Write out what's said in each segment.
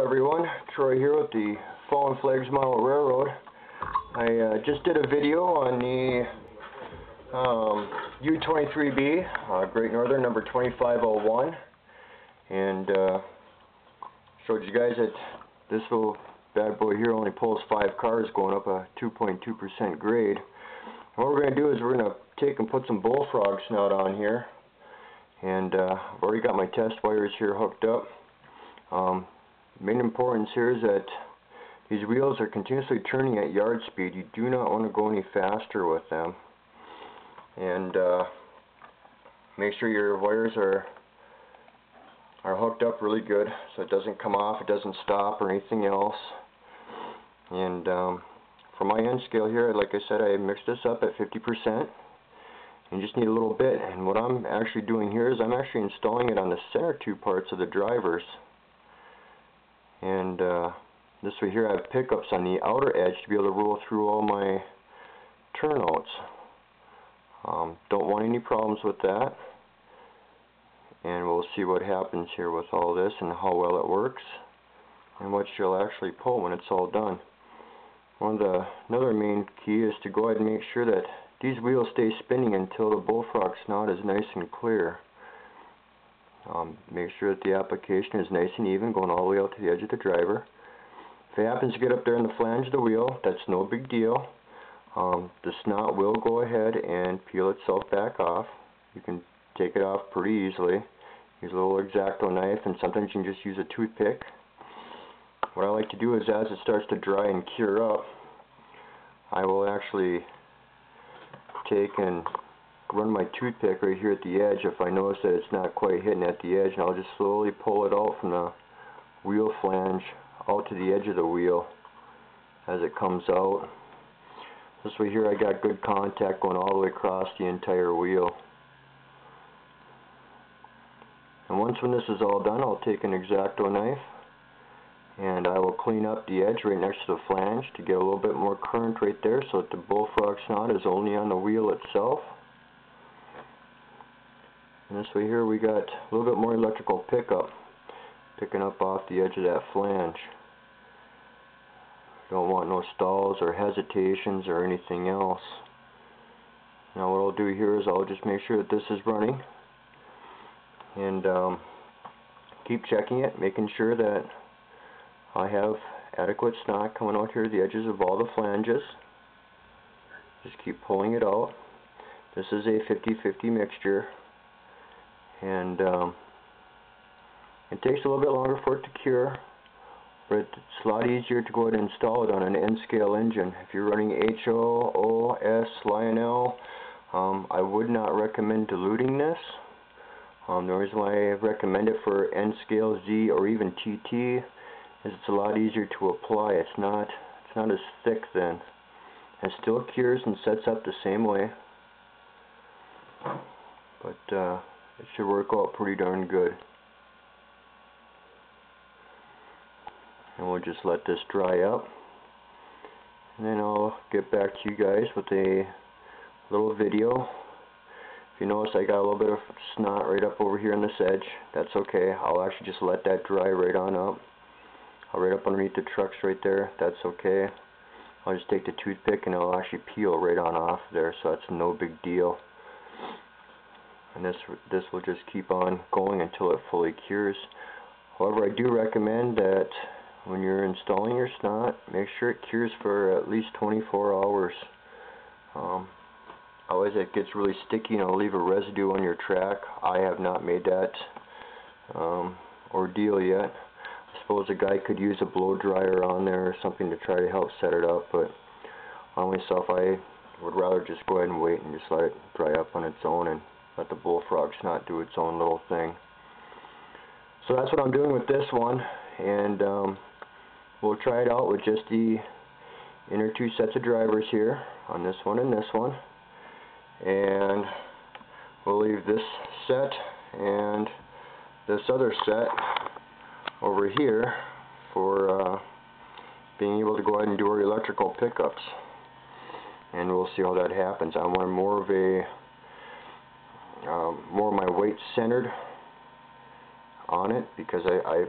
everyone, Troy here with the Fallen Flags Model Railroad. I just did a video on the U25B Great Northern number 2501 and showed you guys that this little bad boy here only pulls 5 cars going up a 2.2% grade. And what we're going to do is we're going to take and put some bullfrog snot on here, and I've already got my test wires here hooked up. Main importance here is that these wheels are continuously turning at yard speed. You do not want to go any faster with them. And make sure your wires are hooked up really good so it doesn't come off, it doesn't stop or anything else. And for my end scale here, like I said, I mixed this up at 50%. You just need a little bit, and what I'm actually doing here is I'm actually installing it on the center two parts of the drivers. And this way here I have pickups on the outer edge to be able to roll through all my turnouts. Don't want any problems with that, and we'll see what happens here with all this and how well it works and what you'll actually pull when it's all done. Another main key is to go ahead and make sure that these wheels stay spinning until the bullfrog snot is nice and clear. Make sure that the application is nice and even, going all the way out to the edge of the driver. If it happens to get up there in the flange of the wheel, that's no big deal. The snot will go ahead and peel itself back off. You can take it off pretty easily. Use a little X-Acto knife, and sometimes you can just use a toothpick. What I like to do is, as it starts to dry and cure up, I will actually take and run my toothpick right here at the edge if I notice that it's not quite hitting at the edge, and I'll just slowly pull it out from the wheel flange out to the edge of the wheel as it comes out. This way here I got good contact going all the way across the entire wheel. And once when this is all done, I'll take an X-Acto knife and I will clean up the edge right next to the flange to get a little bit more current right there so that the bullfrog snot is only on the wheel itself. And this way here we got a little bit more electrical pickup, picking up off the edge of that flange. Don't want no stalls or hesitations or anything else. Now what I'll do here is I'll just make sure that this is running and keep checking it, making sure that I have adequate snot coming out here at the edges of all the flanges. Just keep pulling it out. This is a 50-50 mixture, and it takes a little bit longer for it to cure, but it's a lot easier to go ahead and install it on an N-scale engine. If you're running HO, OS, Lionel, I would not recommend diluting this. The reason why I recommend it for N-scale, Z, or even TT is it's a lot easier to apply. It's not as thick then. It still cures and sets up the same way, but it should work out pretty darn good. And we'll just let this dry up, and then I'll get back to you guys with a little video. If you notice, I got a little bit of snot right up over here on this edge. That's okay. I'll actually just let that dry right on up. Right up underneath the trucks right there. That's okay. I'll just take the toothpick and it'll actually peel right on off there, so that's no big deal. And this will just keep on going until it fully cures. However, I do recommend that when you're installing your snot, make sure it cures for at least 24 hours. Otherwise it gets really sticky and it'll leave a residue on your track. I have not made that ordeal yet. I suppose a guy could use a blow dryer on there or something to try to help set it up, but on myself I would rather just go ahead and wait and just let it dry up on its own and let the bullfrog snot do its own little thing. So that's what I'm doing with this one, and we'll try it out with just the inner two sets of drivers here on this one and this one, and we'll leave this set and this other set over here for being able to go ahead and do our electrical pickups, and we'll see how that happens. I want more of my weight centered on it, because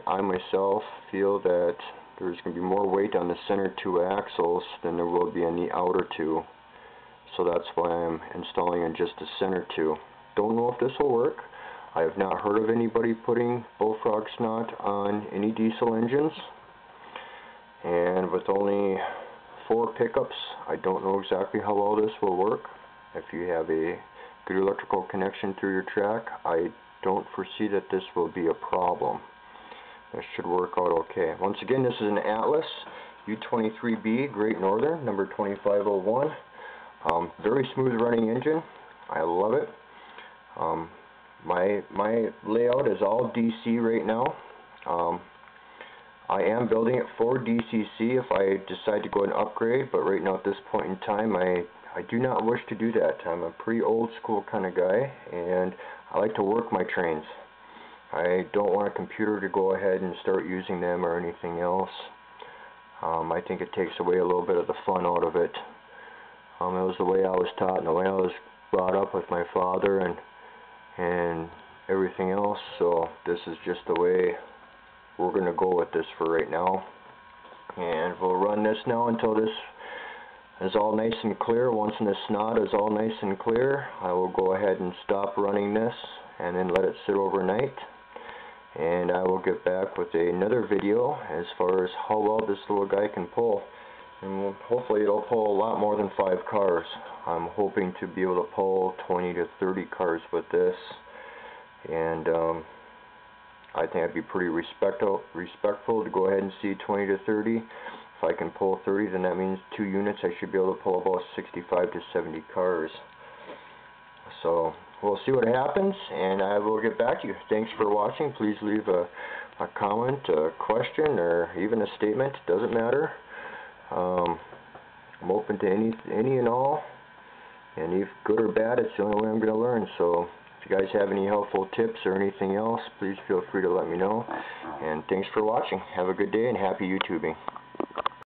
I myself feel that there's going to be more weight on the center two axles than there will be on the outer two. So that's why I'm installing in just the center two. Don't know if this will work. I have not heard of anybody putting Bullfrog Snot on any diesel engines. And with only 4 pickups, I don't know exactly how well this will work. If you have a good electrical connection through your track, I don't foresee that this will be a problem. This should work out okay. Once again, this is an Atlas U25B Great Northern, number 2501. Very smooth running engine. I love it. My layout is all DC right now. I am building it for DCC if I decide to go and upgrade, but right now at this point in time I do not wish to do that. I'm a pretty old school kind of guy, and I like to work my trains. I don't want a computer to go ahead and start using them or anything else. I think it takes away a little bit of the fun out of it. It was the way I was taught and the way I was brought up with my father and everything else, so this is just the way we're going to go with this for right now. And we'll run this now until this is all nice and clear. Once the snot is all nice and clear, I will go ahead and stop running this and then let it sit overnight. And I will get back with another video as far as how well this little guy can pull. And hopefully it'll pull a lot more than 5 cars. I'm hoping to be able to pull 20 to 30 cars with this. And I think I'd be pretty respectful to go ahead and see 20 to 30. If I can pull 30, then that means 2 units. I should be able to pull about 65 to 70 cars. So we'll see what happens, and I will get back to you. Thanks for watching. Please leave a comment, a question, or even a statement. Doesn't matter. I'm open to any and all, and if good or bad, it's the only way I'm going to learn. So if you guys have any helpful tips or anything else, please feel free to let me know. And thanks for watching. Have a good day and happy YouTubing.